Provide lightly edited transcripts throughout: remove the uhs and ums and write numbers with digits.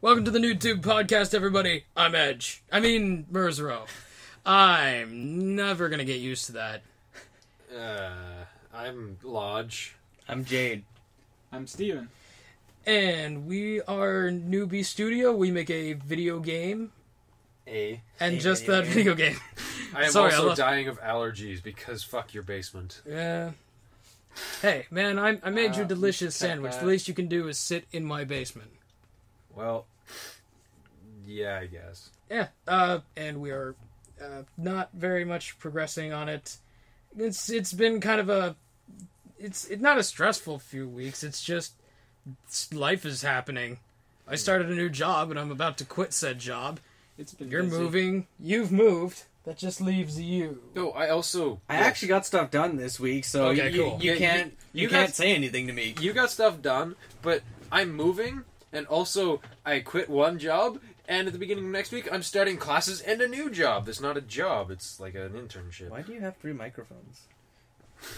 Welcome to the Newb Tewb podcast, everybody. I'm Edge. Merzero. I'm never gonna get used to that. I'm Lodge. I'm Jade. I'm Steven. And we are New.B Studio. We make a video game. And just that video game. I am Sorry, also dying of allergies because fuck your basement. Yeah. Hey, man, I made you a delicious sandwich. The least you can do is sit in my basement. Well, yeah, I guess. Yeah, and we are not very much progressing on it. It's been kind of it's not a stressful few weeks. It's just life is happening. I started a new job and I'm about to quit said job. It's been You're busy. moving. You've moved. That just leaves you. No, I actually got stuff done this week, so Okay, cool. you can't say anything to me. You got stuff done, but I'm moving, and also I quit one job, and at the beginning of next week I'm starting classes and a new job. That's not a job. It's like an internship. Why do you have 3 microphones?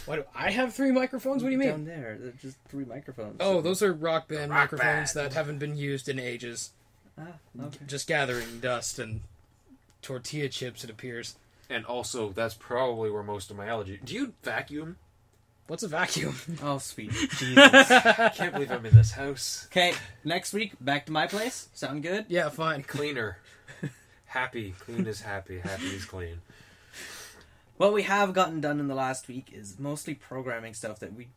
Why do I have 3 microphones? What do you mean? Down there, they're just 3 microphones. Oh, those are Rock Band Rock microphones Band. that haven't been used in ages. Okay. Just gathering dust and tortilla chips, it appears. And also, that's probably where most of my allergy... Do you vacuum? What's a vacuum? Oh, sweet Jesus. I can't believe I'm in this house. Okay, next week, back to my place. Sound good? Yeah, fine. Cleaner. Happy. Clean is happy. Happy is clean. What we have gotten done in the last week is mostly programming stuff that we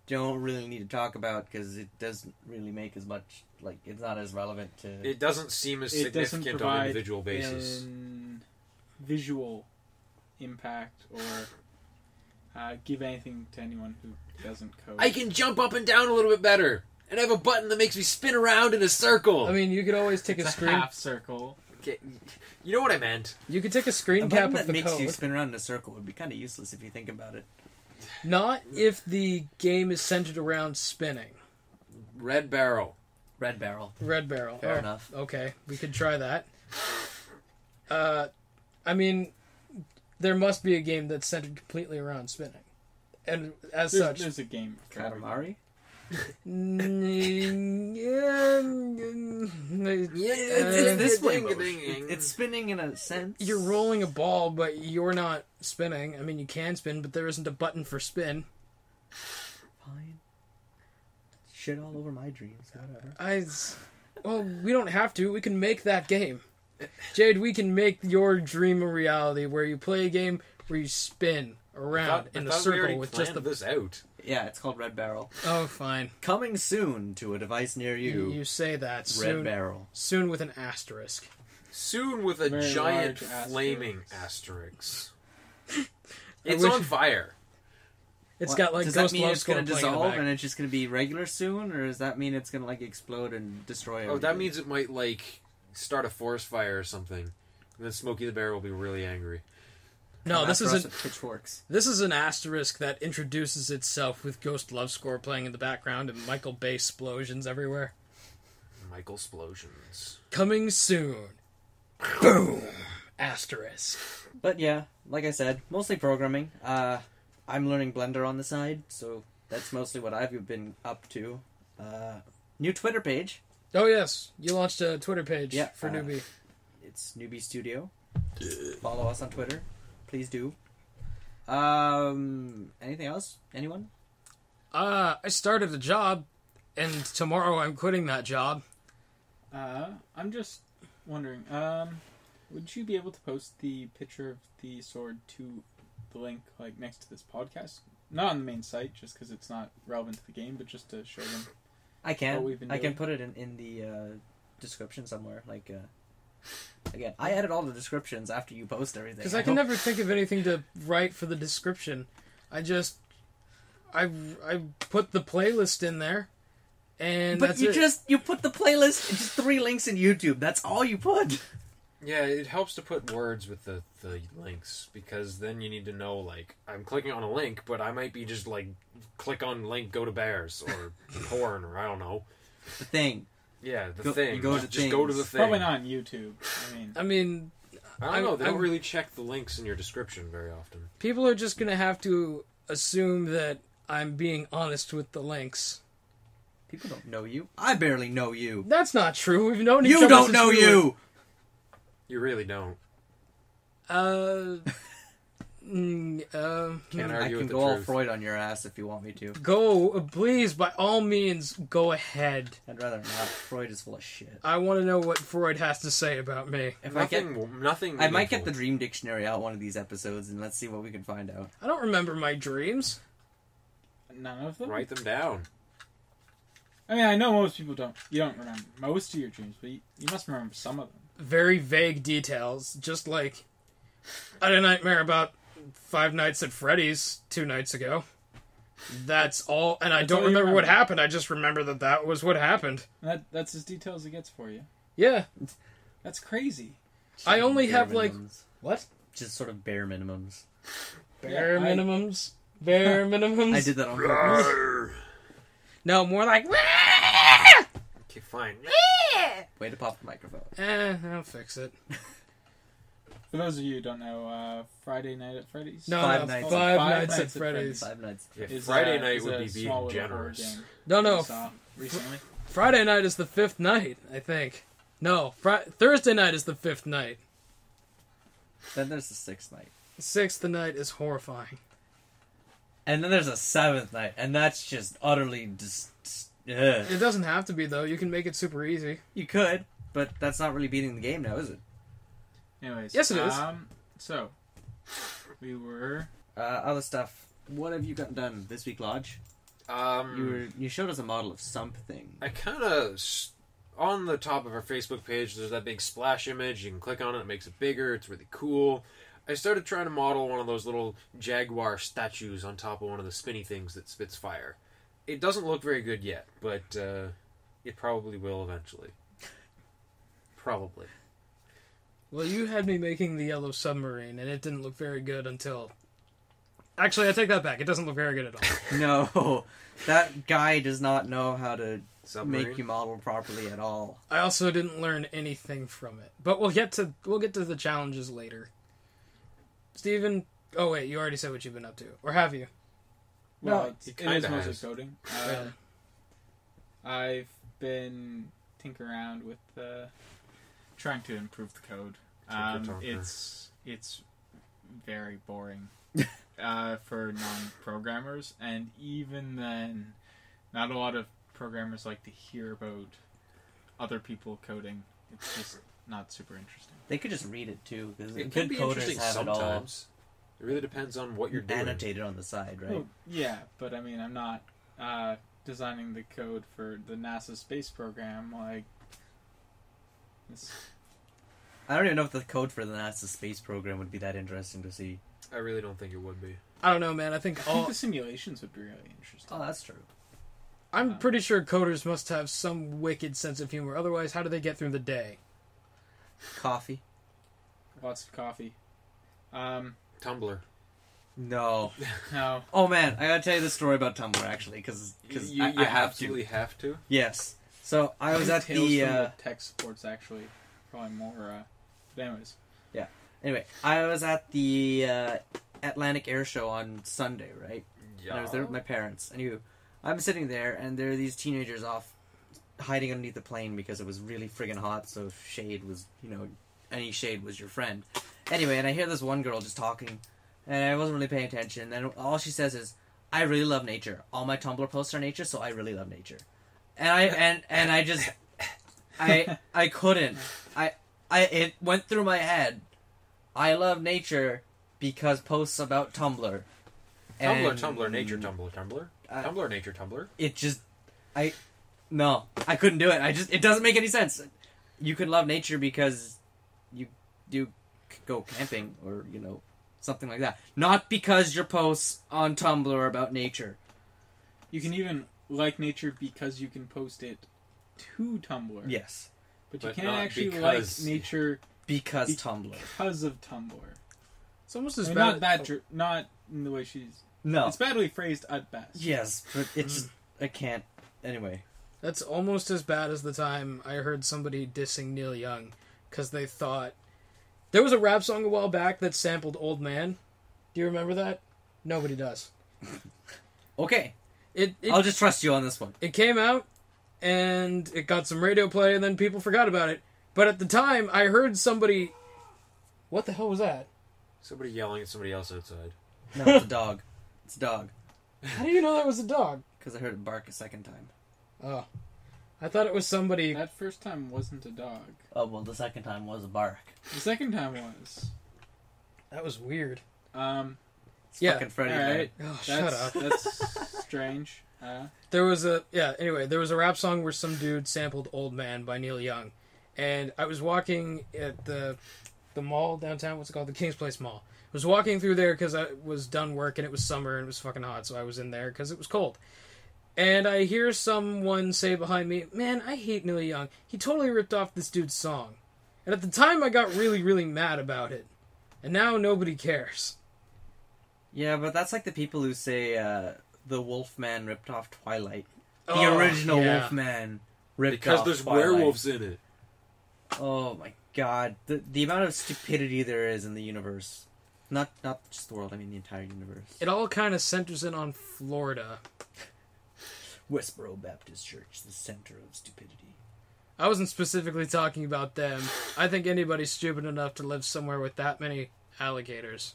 don't really need to talk about because it doesn't really make as much, like, it's not as relevant to... It doesn't seem as It doesn't significant on provide an individual basis. visual impact or give anything to anyone who doesn't code. I can jump up and down a little bit better. And I have a button that makes me spin around in a circle. I mean, you could always take it's a screen. half circle. Okay. You know what I meant. You could take a screen A cap button of that the makes code. you spin around in a circle would be kind of useless if you think about it. Not if the game is centered around spinning. Red barrel. Red barrel. Red barrel. Fair enough. Okay, we could try that. I mean, there must be a game that's centered completely around spinning. And as such... There's a game. for everything. Katamari? It's this way ding, motion. ding. It's spinning in a sense. You're rolling a ball, but you're not spinning. I mean, you can spin, but there isn't a button for spin. Fine. Shit all over my dreams. Whatever. Well, we don't have to. We can make that game. Jade, we can make your dream a reality where you play a game where you spin around in a circle with just the... this out. Yeah, it's called Red Barrel. Oh, fine. Coming soon to a device near you. You say that. Red Soon, Barrel. soon with an asterisk. Soon with a Very giant large flaming asterisk. I It's wish- on fire. It's What? got like Does Ghost that mean Love it's Score going to playing in the dissolve back. and it's just going to be regular soon, or does that mean it's going to like explode and destroy everything? Oh, that means it might like start a forest fire or something. And then Smokey the Bear will be really angry. No, this After us isn't. with pitchforks. This is an asterisk that introduces itself with Ghost Love Score playing in the background and Michael Bay explosions everywhere. Michael Explosions. Coming soon. Boom. Asterisk. But yeah, like I said, mostly programming. I'm learning Blender on the side, so that's mostly what I've been up to. New Twitter page. Oh yes, you launched a Twitter page Yeah, for Newbie. It's Newb Studio. Follow us on Twitter. Please do. Anything else? Anyone? I started a job, and tomorrow I'm quitting that job. I'm just wondering, would you be able to post the picture of the sword to the link like next to this podcast? Not on the main site, just because it's not relevant to the game, but just to show them. I can. What we've been I can doing. put it in the description somewhere. Like, again, I edit all the descriptions after you post everything. Because I can never think of anything to write for the description. I put the playlist in there, and But that's you it. you put the playlist, just 3 links in YouTube. That's all you put. Yeah, it helps to put words with the links, because then you need to know, like, I'm clicking on a link, but I might be just, like, click on link, go to bears, or porn, or I don't know. The thing. Yeah, the Go- thing. you go to just go to the things. thing. Probably not on YouTube. I mean, I don't know, they don't I'm- really check the links in your description very often. people are just going to have to assume that I'm being honest with the links. People don't know you. I barely know you. That's not true. We've known each You other don't since know we were- you! You really don't. Uh, Can't I argue can with go the all truth. Freud on your ass if you want me to. go, please, by all means, go ahead. I'd rather not. Freud is full of shit. I want to know what Freud has to say about me. If I get, Nothing. I might get the meaningful. Dream Dictionary out one of these episodes, and let's see what we can find out. I don't remember my dreams. None of them? Write them down. I mean, I know most people don't. You don't remember most of your dreams, but you must remember some of them. Very vague details, just like I had a nightmare about Five Nights at Freddy's 2 nights ago. That's all, and I That's don't all you remember what remember. happened. I just remember that was what happened. That's as detailed as it gets for you. Yeah. That's crazy. I only Bare have, like- minimums. What? Just sort of bare minimums. Bare Yeah, I- minimums. Bare minimums. I did that on purpose. Rawr. No, more like. Okay, fine. Way to pop the microphone. I'll fix it. For those of you who don't know, Friday Night at Freddy's. No, Five no, Nights- Five Five Nights Nights at at Freddy's. 5 nights. Yeah, is, Friday night is would a be small being little horror generous. game No, that I no. saw recently. Friday night is the 5th night, I think. No, Thursday night is the 5th night. Then there's the 6th night. 6th night is horrifying. And then there's a 7th night, and that's just utterly just. Ugh. It doesn't have to be, though. You can make it super easy. You could, but that's not really beating the game now, is it? Anyways. Yes, it is. So, we were... Other stuff. What have you gotten done this week, Lodge? You showed us a model of something. I kind of on the top of our Facebook page. There's that big splash image. You can click on it. It makes it bigger. It's really cool. I started trying to model one of those little jaguar statues on top of one of the spinny things that spits fire. It doesn't look very good yet, but it probably will eventually. Probably. Well, you had me making the yellow submarine, and it didn't look very good until... Actually, I take that back. It doesn't look very good at all. No, that guy does not know how to Submarine? make you model properly at all. I also didn't learn anything from it. But we'll get to the challenges later. Steven... Oh, wait, you already said what you've been up to. Or have you? Well, No, it is kinda mostly has. coding. Yeah. I've been tinkering around with trying to improve the code. Tinker-tonker. It's very boring for non-programmers, and even then, not a lot of programmers like to hear about other people coding. It's just not super interesting. They could just read it too, because It good can be coders interesting have it all sometimes. It really depends on what you're doing. annotated on the side, right? Well, yeah, but I mean, I'm not designing the code for the NASA space program. Like, it's, I don't even know if the code for the NASA space program would be that interesting to see. I really don't think it would be. I don't know, man. I think I think all... the simulations would be really interesting. Oh, that's true. I'm pretty sure coders must have some wicked sense of humor. Otherwise, how do they get through the day? Coffee? Lots of coffee. Tumblr. No. No. Oh man, I gotta tell you the story about Tumblr actually, because You I have absolutely to. have to. Yes. So I was at Tales the. from the tech support's actually probably more. But anyways, Anyway, I was at the Atlantic Air Show on Sunday, right? Yeah. And I was there with my parents. And I'm sitting there, and there are these teenagers off hiding underneath the plane because it was really friggin' hot, so shade was, any shade was your friend. Anyway, and I hear this one girl just talking, and I wasn't really paying attention, and all she says is, I really love nature. All my Tumblr posts are nature, so I really love nature. And I just... I couldn't. It went through my head. I love nature because posts about Tumblr. Tumblr, nature, Tumblr. Tumblr, nature, Tumblr. It just... No, I couldn't do it. It doesn't make any sense. You can love nature because you do go camping or, something like that. Not because your posts on Tumblr are about nature. you can even like nature because you can post it to Tumblr. Yes. But you But can't not actually because- like nature Because Be- Tumblr. because of Tumblr. It's almost I as mean, bad... not in the way she's. No. It's badly phrased at best. Yes, but it's just... I can't... Anyway. That's almost as bad as the time I heard somebody dissing Neil Young because they thought... There was a rap song a while back that sampled Old Man. Do you remember that? Nobody does. Okay. It I'll just trust you on this one. It came out, and it got some radio play, and then people forgot about it. But at the time, I heard somebody... What the hell was that? Somebody yelling at somebody else outside. No, it's a dog. It's a dog. How do you know that was a dog? Because I heard it bark a second time. Oh. I thought it was somebody... That first time wasn't a dog. Oh, well, the second time was a bark. The second time was. That was weird. It's Yeah. fucking Freddy. Alright. Oh, shut up. That's strange. There was a... Yeah, anyway, there was a rap song where some dude sampled Old Man by Neil Young. And I was walking at the mall downtown. What's it called? The King's Place Mall. I was walking through there because I was done work and it was summer and it was fucking hot, so I was in there because it was cold. And I hear someone say behind me, "Man, I hate Neil Young. He totally ripped off this dude's song." And at the time, I got really, really mad about it. And now nobody cares. Yeah, but that's like the people who say the Wolfman ripped off Twilight. The Oh, original yeah. Wolfman ripped Because off there's Twilight. werewolves in it. Oh my god. The amount of stupidity there is in the universe. Not just the world, I mean the entire universe. It all kind of centers in on Florida. Westboro Baptist Church, the center of stupidity. I wasn't specifically talking about them. I think anybody's stupid enough to live somewhere with that many alligators.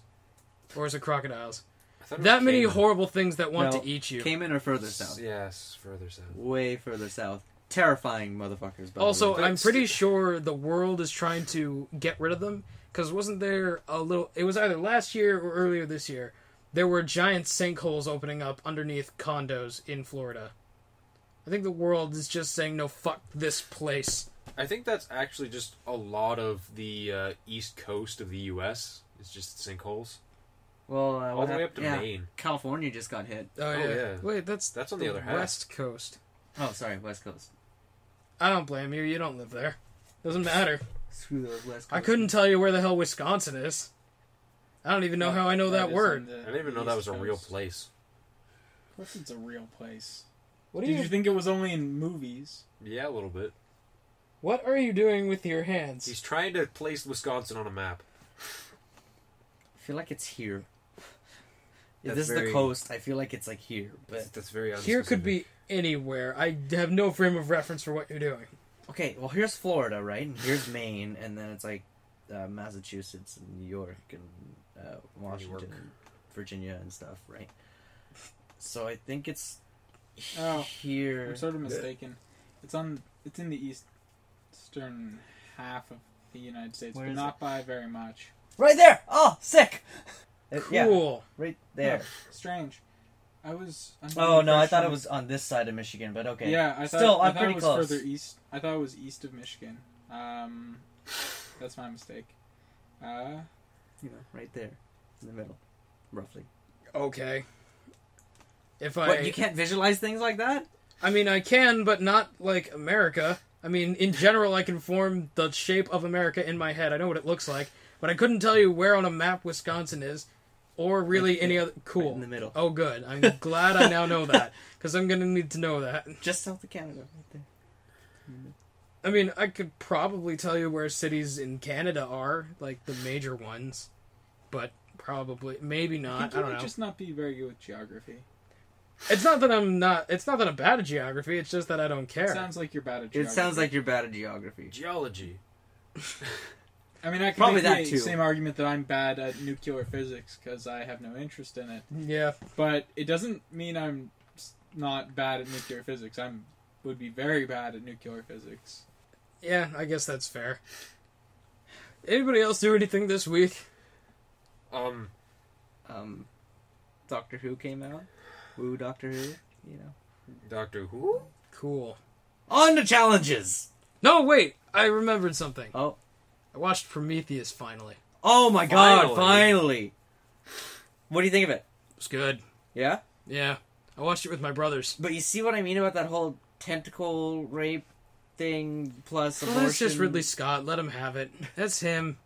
Or is it crocodiles? I thought it was That many Cayman. horrible things that want No, to eat you. Cayman or further south? Yes, further south. Way further south. Terrifying motherfuckers. By Also, the way. I'm pretty sure the world is trying to get rid of them. Because wasn't there a little... It was either last year or earlier this year. There were giant sinkholes opening up underneath condos in Florida. I think the world is just saying, no, fuck this place. I think that's actually just a lot of the east coast of the U.S. It's just sinkholes. Well, All the way up to Maine. California just got hit. Oh, Oh, yeah. yeah. Wait, that's on the other half. West Coast. Oh, sorry, West Coast. I don't blame you. You don't live there. Doesn't matter. Screw those West Coast. I couldn't tell you where the hell Wisconsin is. I don't even know how I know that is word. on the I didn't even know that was a East real Coast. place. Of course it's a real place. What do Did you... you think it was only in movies? Yeah, a little bit. What are you doing with your hands? He's trying to place Wisconsin on a map. I feel like it's here. If That's this is very- the coast, I feel like it's like here. But That's very Here could unspecific. be anywhere. I have no frame of reference for what you're doing. okay, well here's Florida, right? And here's Maine, and then it's like Massachusetts and New York and Washington, York. Virginia and stuff, right? So I think it's Oh, here. I'm sort of mistaken. It's in the eastern half of the United States, Where but is not by very much. Right there. Oh, sick. Yeah, Cool. right there. Huh, strange. I was. under the Oh no, I thought impression- it was on this side of Michigan, but okay. Yeah, I thought. Still, I I'm thought pretty it was close. further east. I thought it was east of Michigan. That's my mistake. You know, right there, in the middle, roughly. Okay. If What, you can't visualize things like that? I mean, I can, but not like America. I mean, in general, I can form the shape of America in my head. I know what it looks like, but I couldn't tell you where on a map Wisconsin is, or really Right any there, other. Cool. right in the middle. Oh, good. I'm glad I now know that, because I'm gonna need to know that. Just south of Canada, right there. I mean, I could probably tell you where cities in Canada are, like the major ones, but probably maybe I not. think I you don't might know. just not be very good with geography. It's not that I'm not. It's not that I'm bad at geography. It's just that I don't care. It sounds like you're bad at geography. It sounds like you're bad at geography. Geology. I mean, I can Probably make that the too. same argument that I'm bad at nuclear physics because I have no interest in it. Yeah. But it doesn't mean I'm not bad at nuclear physics. Would be very bad at nuclear physics. Yeah, I guess that's fair. Anybody else do anything this week? Doctor Who came out. Woo, Doctor Who. You know. Doctor Who? Cool. On to challenges. No, wait. I remembered something. Oh. I watched Prometheus finally. Oh my God! Finally. Finally. What do you think of it? It was good. Yeah. Yeah. I watched it with my brothers. But you see what I mean about that whole tentacle rape thing plus Well, abortion. that's just Ridley Scott. Let him have it. That's him.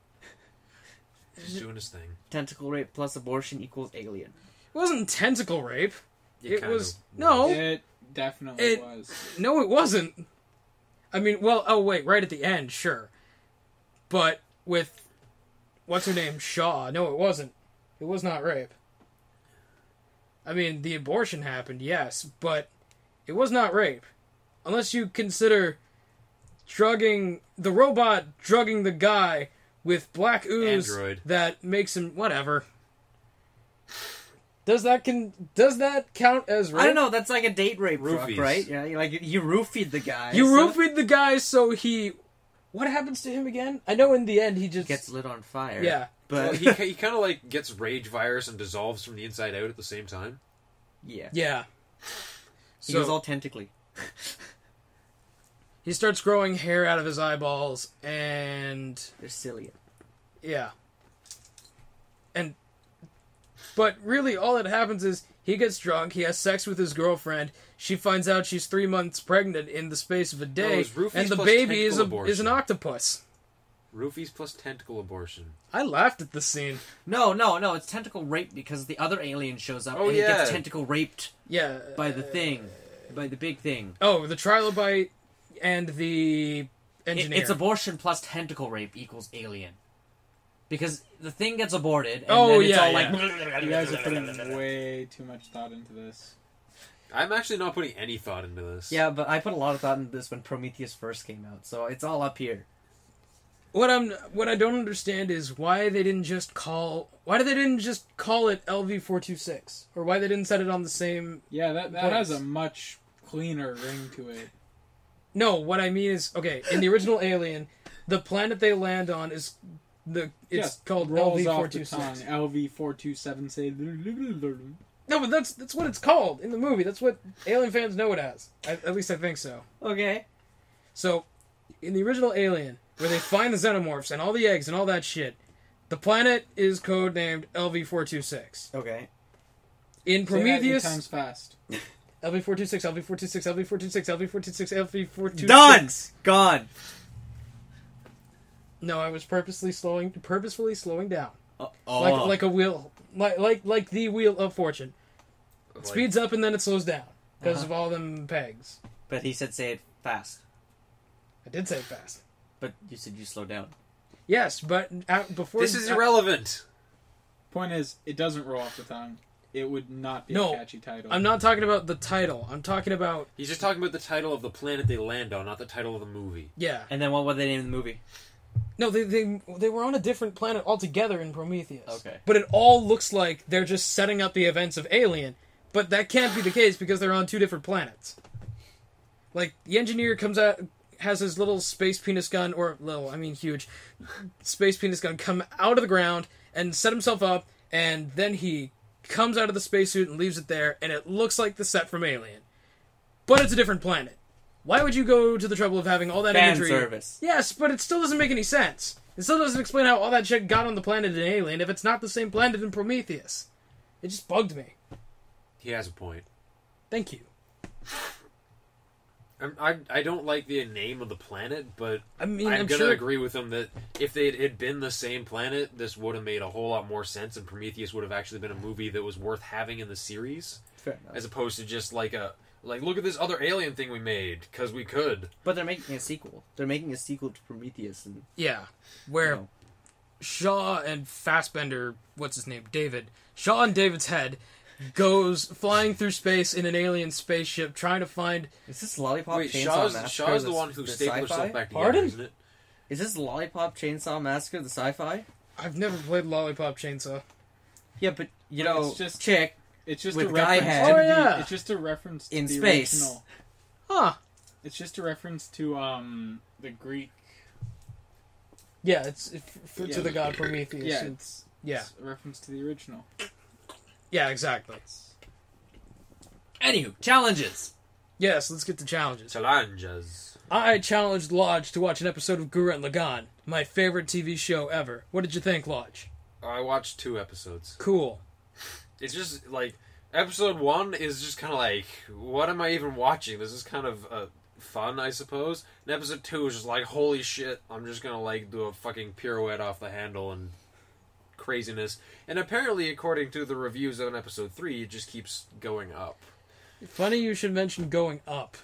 He's doing his thing. Tentacle rape plus abortion equals alien. It wasn't tentacle rape. It kind was... of No. It definitely It- was. No, it wasn't. I mean, well, oh wait, right at the end, sure. But with... What's her name? Shaw. No, it wasn't. It was not rape. I mean, the abortion happened, yes, but it was not rape. unless you consider drugging the robot, drugging the guy with black ooze Android. that makes him whatever. Does that count as rape? I don't know. That's like a date rape drug, Roofies. right? Yeah, you roofied the guy. You roofied the guy, so he. What happens to him again? I know in the end he just gets lit on fire. Yeah, but Well, he kind of like gets rage virus and dissolves from the inside out at the same time. yeah, yeah. he So goes all tentacly. he starts growing hair out of his eyeballs, and They're cilia. yeah. But really, all that happens is he gets drunk, he has sex with his girlfriend, she finds out she's 3 months pregnant in the space of a day, it's roofies and the plus baby is tentacle is an abortion. octopus. Roofies plus tentacle abortion. I laughed at the scene. No, it's tentacle rape because the other alien shows up Oh, and he yeah. gets tentacle raped Yeah. by the thing, by the big thing. Oh, the trilobite and the engineer. It's abortion plus tentacle rape equals alien. Because the thing gets aborted, and Oh, then it's yeah, all yeah. like... You guys are putting way too much thought into this. I'm actually not putting any thought into this. Yeah, but I put a lot of thought into this when Prometheus first came out, so it's all up here. What I don't understand is why they didn't just call it LV-426, or why they didn't set it on the same. Yeah, that Place. has a much cleaner ring to it. No, what I mean is, okay, in the original Alien, the planet they land on is called rolls off the tongue. LV-426. LV-427 say... No, but that's what it's called in the movie. That's what Alien fans know it as. At least I think so. Okay. So, in the original Alien, where they find the xenomorphs and all the eggs and all that shit, the planet is codenamed LV-426. Okay. In Prometheus, Say that 8 times fast. LV-426, LV-426, LV-426, LV-426, LV-426. Done! Gone! No, I was purposefully slowing down. Oh. Like a wheel, like the wheel of fortune. It Like- speeds up and then it slows down because of all them pegs. But he said say it fast. I did say it fast. But you said you slow down. Yes, but before This is irrelevant. Point is, it doesn't roll off the tongue. It would not be No, a catchy title. I'm not talking about the title. I'm talking about He's just talking about the title of the planet they land on, not the title of the movie. yeah. And then what were they named in the movie? No, they were on a different planet altogether in Prometheus. Okay. But it all looks like they're just setting up the events of Alien. But that can't be the case because they're on 2 different planets. Like, the engineer comes out, has his little space penis gun, huge, space penis gun come out of the ground and set himself up, and then he comes out of the spacesuit and leaves it there, and it looks like the set from Alien. But it's a different planet. Why would you go to the trouble of having all that Fan imagery? service. Yes, but it still doesn't make any sense. It still doesn't explain how all that shit got on the planet in Alien if it's not the same planet in Prometheus. It just bugged me. He has a point. Thank you. I don't like the name of the planet, but I mean, I'm I'm gonna sure. agree with him that if they had been the same planet, this would have made a whole lot more sense, and Prometheus would have actually been a movie that was worth having in the series, Fair enough. as opposed to just like look at this other alien thing we made because we could. But they're making a sequel. They're making a sequel to Prometheus, and Yeah, where you know, Shaw and Fassbender, what's his name, David, Shaw and David's head goes flying through space in an alien spaceship trying to find. is this Lollipop Wait, Chainsaw Massacre? Shaw's the one who stapled sci-fi? herself back together, Pardon? isn't it? Is this Lollipop Chainsaw Massacre, the sci-fi? I've never played Lollipop Chainsaw. Yeah, but you But know, it's just- chick. It's just With a guy reference head. to Oh, the, yeah. It's just a reference to In the space. original. Huh. It's just a reference to the Greek. Yeah, it's Yeah. to the god Prometheus. Yeah, It's, yeah, It's a reference to the original. yeah, exactly. Anywho, challenges. Yes, let's get to challenges. Challenges. I challenged Lodge to watch an episode of Gurren Lagann, my favorite TV show ever. What did you think, Lodge? I watched 2 episodes. Cool. It's just like episode 1 is just kind of like, what am I even watching? This is kind of fun, I suppose. And episode 2 is just like, holy shit, I'm just gonna like do a fucking pirouette off the handle and craziness. And apparently, according to the reviews on episode 3, it just keeps going up. Funny you should mention going up.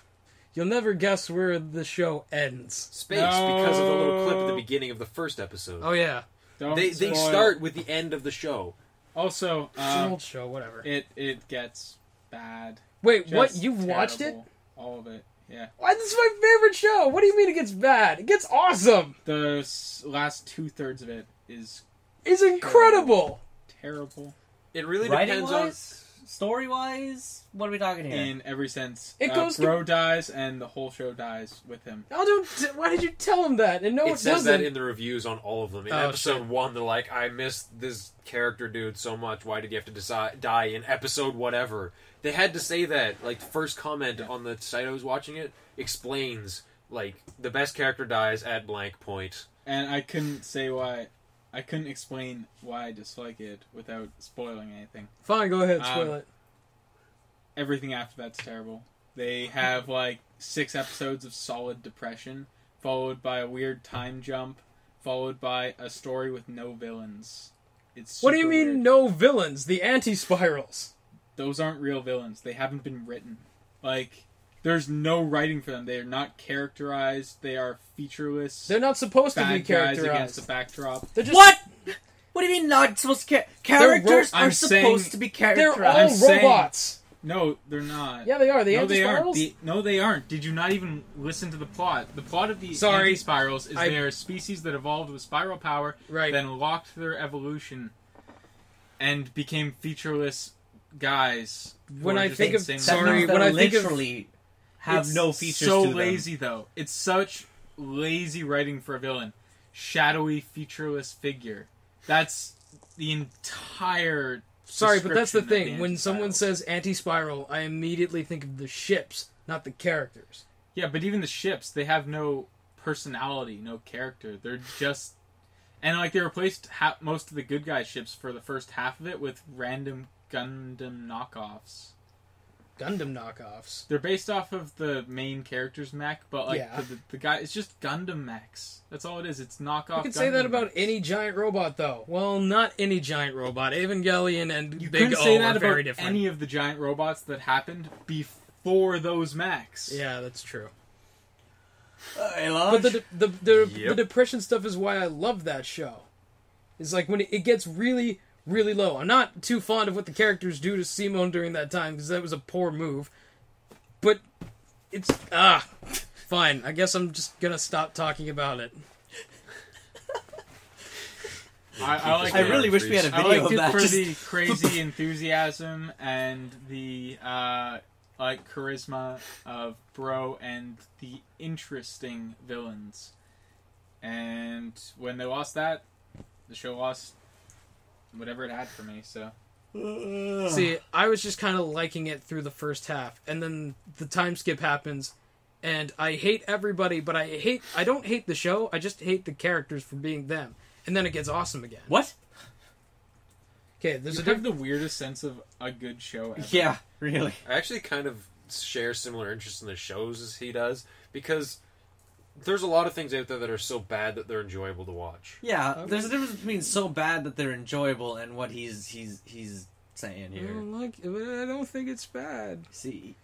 You'll never guess where the show ends. Space, because of the little clip at the beginning of the first episode. Oh yeah, Don't They spoil. start with the end of the show. Also, it's an old show. Whatever. it gets bad. Wait, what? Just You've watched it? terrible. All of it. Yeah. Why? This is my favorite show. What do you mean it gets bad? It gets awesome. The last 2/3 of it is It's incredible. terrible It really Writing depends on. wise, story wise, what are we talking here? in every sense. It goes Bro dies and the whole show dies with him. Why did you tell him that? And no, It it says doesn't. that in the reviews on all of them. In Oh, episode shit. 1, they're like, I missed this character dude so much. Why did he have to die in episode whatever? They had to say that. Like, the first comment on the site I was watching it explains, like, the best character dies at blank point. And I couldn't say why. I couldn't explain why I dislike it without spoiling anything. Fine, go ahead, spoil it. Everything after that's terrible. They have like 6 episodes of solid depression, followed by a weird time jump, followed by a story with no villains. It's What do you super mean, weird. no villains? The anti-spirals. Those aren't real villains. They haven't been written. Like, there's no writing for them. They are not characterized. They are featureless. They're not supposed to be bad guys against characterized. the backdrop. They're just, What? What do you mean not supposed to characters I'm are saying- supposed to be They're characterized. all saying- robots. No, they're not. Yeah, they are. The No, they aren't. anti-spirals. No, they aren't. Did you not even listen to the plot? The plot of the Sorry. anti-spirals is they are a species that evolved with spiral power, Right. then locked their evolution, and became featureless guys. who When are I just think of- insane. That Sorry, means when they'll I think of- literally have It's no features so to them. lazy, though. It's such lazy writing for a villain. Shadowy, featureless figure. That's the entire. Sorry, but that's the description of thing. When someone anti-spirals. says anti-spiral, I immediately think of the ships, not the characters. Yeah, but even the ships, they have no personality, no character. They're just... And, like, they replaced most of the good guy ships for the first half of it with random Gundam knockoffs. Gundam knockoffs. They're based off of the main character's mech, but, like, Yeah. the guy... It's just Gundam mechs. That's all it is. It's knockoff You could say that Gundam about mechs. any giant robot, though. Well, not any giant robot. Evangelion and You Big couldn't O say are that very about different. any of the giant robots that happened before those mechs. Yeah, that's true. Hey, But Lodge. the Yep. depression stuff is why I love that show. It's like when it gets really, really low. I'm not too fond of what the characters do to Simone during that time because that was a poor move. But it's fine. I guess I'm just gonna stop talking about it. I really wish we had a I video liked of it that. for Just- the crazy enthusiasm and the like charisma of Bro and the interesting villains. And when they lost that, the show lost whatever it had for me. So See, I was just kind of liking it through the first half, and then the time skip happens, and I hate everybody, but I don't hate the show, I just hate the characters for being them. And then it gets awesome again. What? Okay, there's you a have difference. the weirdest sense of a good show ever. Yeah, really. I actually kind of share similar interests in the shows as he does, because there's a lot of things out there that are so bad that they're enjoyable to watch. Yeah, there's a difference between so bad that they're enjoyable and what he's saying I here. don't like it, but I don't think it's bad. See,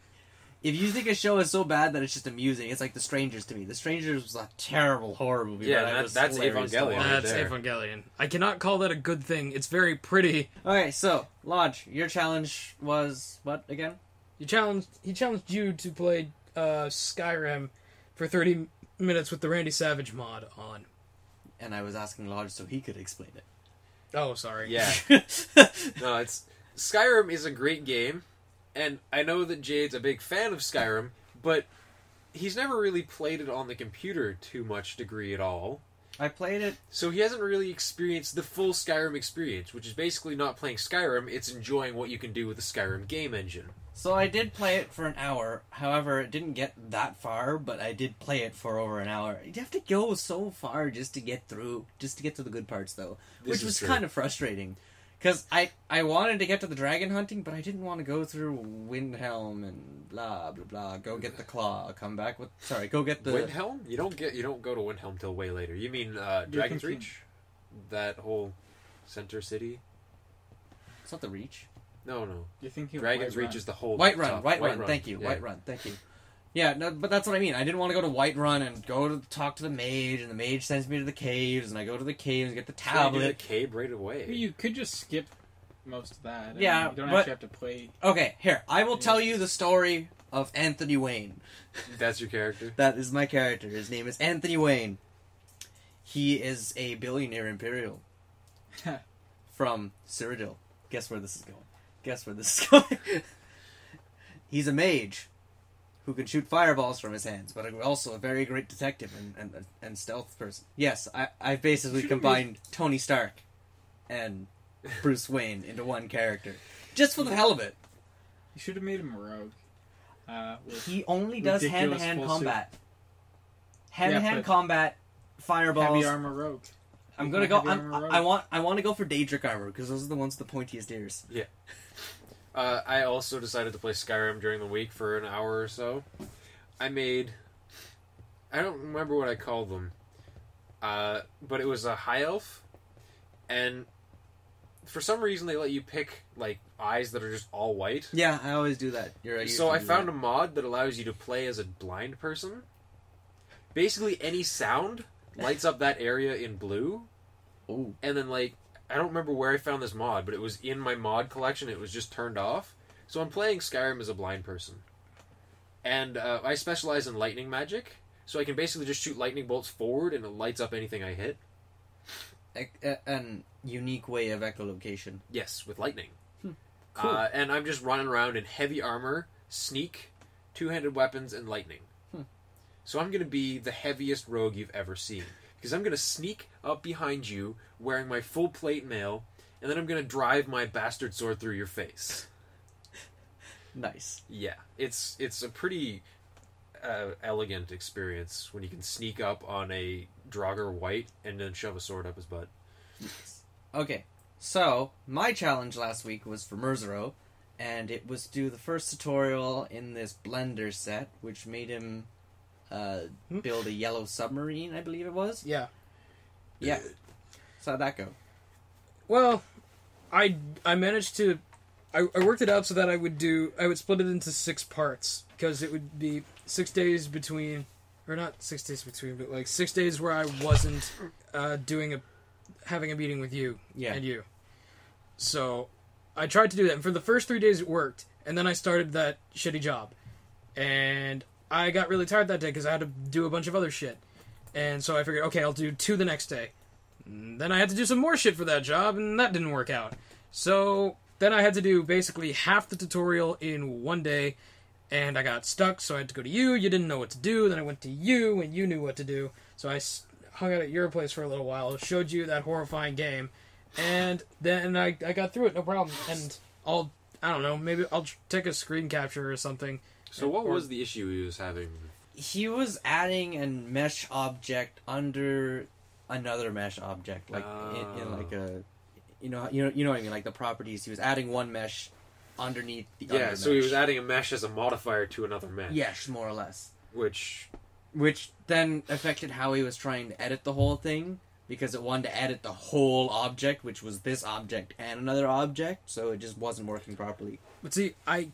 if you think a show is so bad that it's just amusing, it's like The Strangers to me. The Strangers was a terrible horror movie. Yeah, but and it was that's hilarious to Evangelion. watch. Right That's there. Evangelion. I cannot call that a good thing. It's very pretty. Okay, so Lodge, your challenge was what again? He challenged you to play Skyrim for 30 minutes with the Randy Savage mod on. And I was asking Lodge so he could explain it. Oh, sorry. Yeah. No, it's Skyrim is a great game, and I know that Jade's a big fan of Skyrim, but he's never really played it on the computer to much degree at all. I played it. So he hasn't really experienced the full Skyrim experience, which is basically not playing Skyrim, it's enjoying what you can do with the Skyrim game engine. So I did play it for an hour. However, it didn't get that far, but I did play it for over an hour. You have to go so far just to get to the good parts, though, This which is was true. kind of frustrating. Because I wanted to get to the dragon hunting, but I didn't want to go through Windhelm and blah blah blah. Go get the claw. Come back with go get the Windhelm? You don't go to Windhelm till way later. You mean Dragon's thinking- Reach? That whole center city? It's not the Reach. No. You're thinking Dragon's Whiterun. Reach is the whole Whiterun. top. Whiterun. Thank you. Yeah. Whiterun. Thank you. Yeah, no, but that's what I mean. I didn't want to go to Whiterun and go to talk to the mage, and the mage sends me to the caves, and I go to the caves and get the So you do the tablet. cave right away. You could just skip most of that. Yeah, you don't but- actually have to play. Okay, here. I will tell you the story of Anthony Wayne. That's your character? That is my character. His name is Anthony Wayne. He is a billionaire Imperial from Cyrodiil. Guess where this is going? He's a mage who can shoot fireballs from his hands, but also a very great detective and stealth person. Yes, I basically combined Tony Stark and Bruce Wayne into one character. Just for the hell of it. You should have made him a rogue. He only does ridiculous hand-to-hand full combat. suit. Hand-to-hand but combat, fireballs. Heavy armor rogue. I'm gonna go. Heavy armor rogue. I want to go for Daedric armor because those are the ones with the pointiest ears. Yeah. I also decided to play Skyrim during the week for an hour or so. I don't remember what I called them, but it was a high elf, and for some reason they let you pick like eyes that are just all white. Yeah, I always do that. So I found a mod that allows you to play as a blind person. Basically, any sound lights up that area in blue. Ooh. And then, like, I don't remember where I found this mod, but it was in my mod collection. It was just turned off. So I'm playing Skyrim as a blind person. And I specialize in lightning magic. So I can basically just shoot lightning bolts forward and it lights up anything I hit. An unique way of echolocation. Yes, with lightning. Cool. And I'm just running around in heavy armor, sneak, two-handed weapons, and lightning. So I'm going to be the heaviest rogue you've ever seen. Because I'm going to sneak up behind you wearing my full plate mail, and then I'm going to drive my bastard sword through your face. Nice. Yeah, it's a pretty elegant experience when you can sneak up on a Draugr white and then shove a sword up his butt. Okay, so my challenge last week was for Merzero, and it was to do the first tutorial in this Blender set, which made him build a yellow submarine, I believe it was. Yeah. Yeah. So how'd that go? Well, I managed to... I worked it out so that I would split it into 6 parts, because it would be 6 days between... Or not 6 days between, but like 6 days where I wasn't having a meeting with you and you. So I tried to do that, and for the first 3 days it worked, and then I started that shitty job. And I got really tired that day because I had to do a bunch of other shit. And so I figured, okay, I'll do 2 the next day. And then I had to do some more shit for that job, and that didn't work out. So then I had to do basically half the tutorial in 1 day, and I got stuck, so I had to go to you. You didn't know what to do. Then I went to you, and you knew what to do. So I hung out at your place for a little while, showed you that horrifying game, and then I got through it, no problem. And I don't know, maybe I'll take a screen capture or something. So what was the issue he was having? He was adding a mesh object under another mesh object, like in like a, you know what I mean, like the properties. He was adding one mesh underneath the other mesh. So he was adding a mesh as a modifier to another mesh. Yes, more or less. Which then affected how he was trying to edit the whole thing, because it wanted to edit the whole object, which was this object and another object, so it just wasn't working properly. But see, I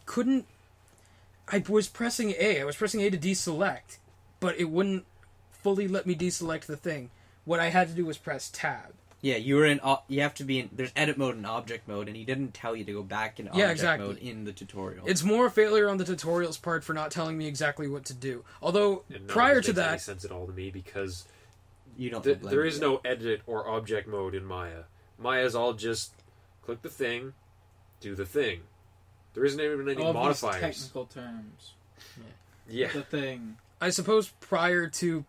was pressing A. I was pressing A to deselect, but it wouldn't fully let me deselect the thing. What I had to do was press Tab. Yeah, you have to be in, there's edit mode and object mode, and he didn't tell you to go back in object mode in the tutorial. It's more a failure on the tutorial's part for not telling me exactly what to do. Although, prior to that... It makes sense at all to me, because you don't there is no edit or object mode in Maya. Maya's all just click the thing, do the thing. There isn't even any modifiers. Technical terms. Yeah. The thing. I suppose prior to...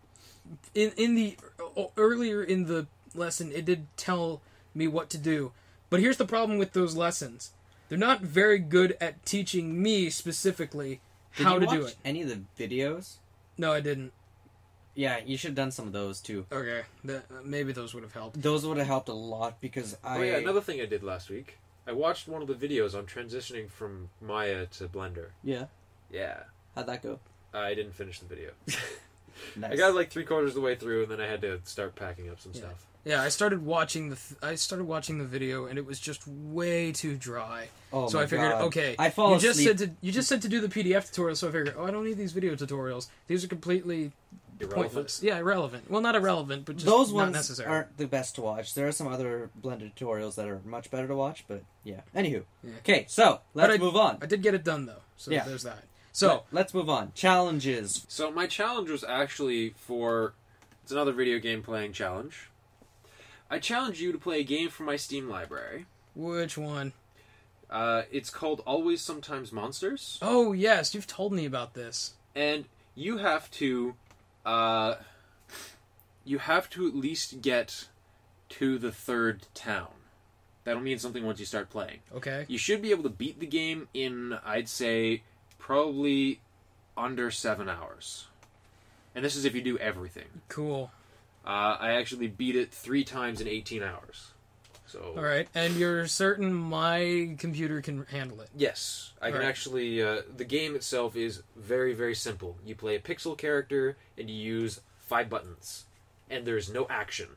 Earlier in the lesson, it did tell me what to do. But here's the problem with those lessons. They're not very good at teaching me specifically how to do it. Any of the videos? No, I didn't. Yeah, you should have done some of those too. Okay. Maybe those would have helped. Those would have helped a lot, because Oh yeah, another thing I did last week. I watched one of the videos on transitioning from Maya to Blender. Yeah. Yeah. How'd that go? I didn't finish the video. Nice. I got like 3/4 of the way through, and then I had to start packing up some stuff. Yeah, I started watching the video, and it was just way too dry. Oh, so my I figured, God. okay, I fall asleep. You just said to do the PDF tutorial, so I figured, I don't need these video tutorials. These are completely pointless. Yeah, irrelevant. Well, not irrelevant, but just those not ones necessary. aren't the best to watch. There are some other Blender tutorials that are much better to watch, but yeah. Anywho, okay, so let's move on. I did get it done though, so Yeah. there's that. So let's move on. Challenges. So my challenge was actually it's another video game playing challenge. I challenge you to play a game from my Steam library. which one? It's called Always Sometimes Monsters. Oh yes, you've told me about this. And you have to at least get to the third town. That'll mean something once you start playing. Okay. You should be able to beat the game in, I'd say, probably under 7 hours. And this is if you do everything. Cool. I actually beat it 3 times in 18 hours. So. All right, and you're certain my computer can handle it? Yes, I can actually. The game itself is very, very simple. You play a pixel character and you use 5 buttons, and there's no action.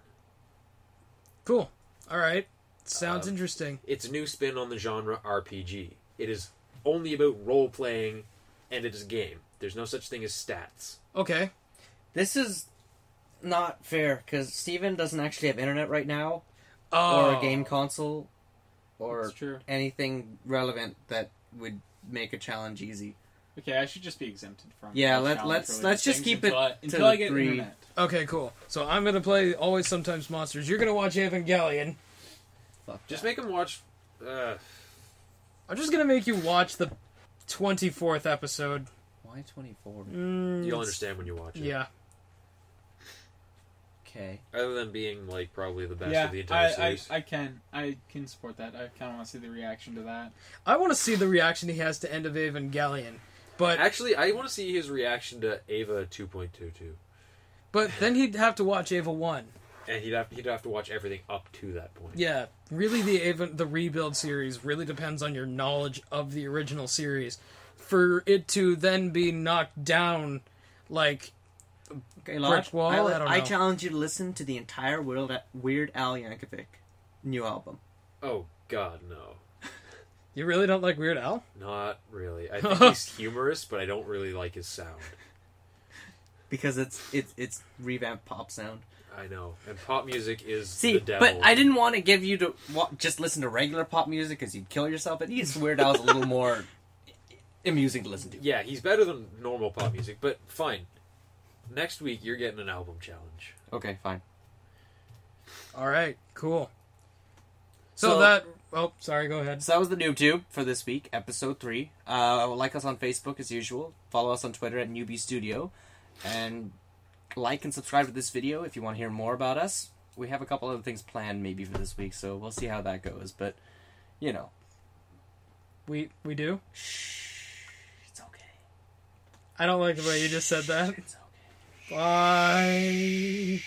Cool. All right. Sounds interesting. It's a new spin on the genre RPG. It is only about role playing, and it is a game. There's no such thing as stats. Okay. This is not fair because Steven doesn't actually have internet right now, Oh. or a game console, or That's true. anything relevant that would make a challenge easy. Okay, I should just be exempted from. Yeah, the let's challenge-related just things keep until it until to I get 3. internet. Okay, cool. So I'm gonna play Always Sometimes Monsters. You're gonna watch Evangelion. Fuck Just that. make them watch. I'm just gonna make you watch the 24th episode. Why 24? You'll understand when you watch it. Yeah. Okay. Other than being like probably the best Yeah, of the entire series. I can support that. I kind of want to see the reaction to that. I want to see the reaction he has to End of Evangelion, but Actually, I want to see his reaction to Ava 2.22, then he'd have to watch Ava 1. and he'd have to watch everything up to that point. Yeah, really, the Rebuild series really depends on your knowledge of the original series. For it to then be knocked down, like, Okay, Lodge, brick wall? I don't know. I challenge you to listen to the entire Weird Al Yankovic new album. Oh God, no, you really don't like Weird Al? not really. I think he's humorous, but I don't really like his sound. Because it's revamped pop sound. I know, and pop music is See, the devil. but I didn't want to give you to just listen to regular pop music because you'd kill yourself. At least Weird Al's a little more amusing to listen to. Yeah, he's better than normal pop music, but fine. Next week, you're getting an album challenge. Okay, fine. All right, cool. So oh, sorry, go ahead. So that was the Newb Tewb for this week, episode 3. Like us on Facebook as usual. Follow us on Twitter at New.B Studio. And like and subscribe to this video if you want to hear more about us. We have a couple other things planned maybe for this week, so we'll see how that goes. But, you know. We do? Shh. It's okay. I don't like the way you just said that. It's okay. Bye.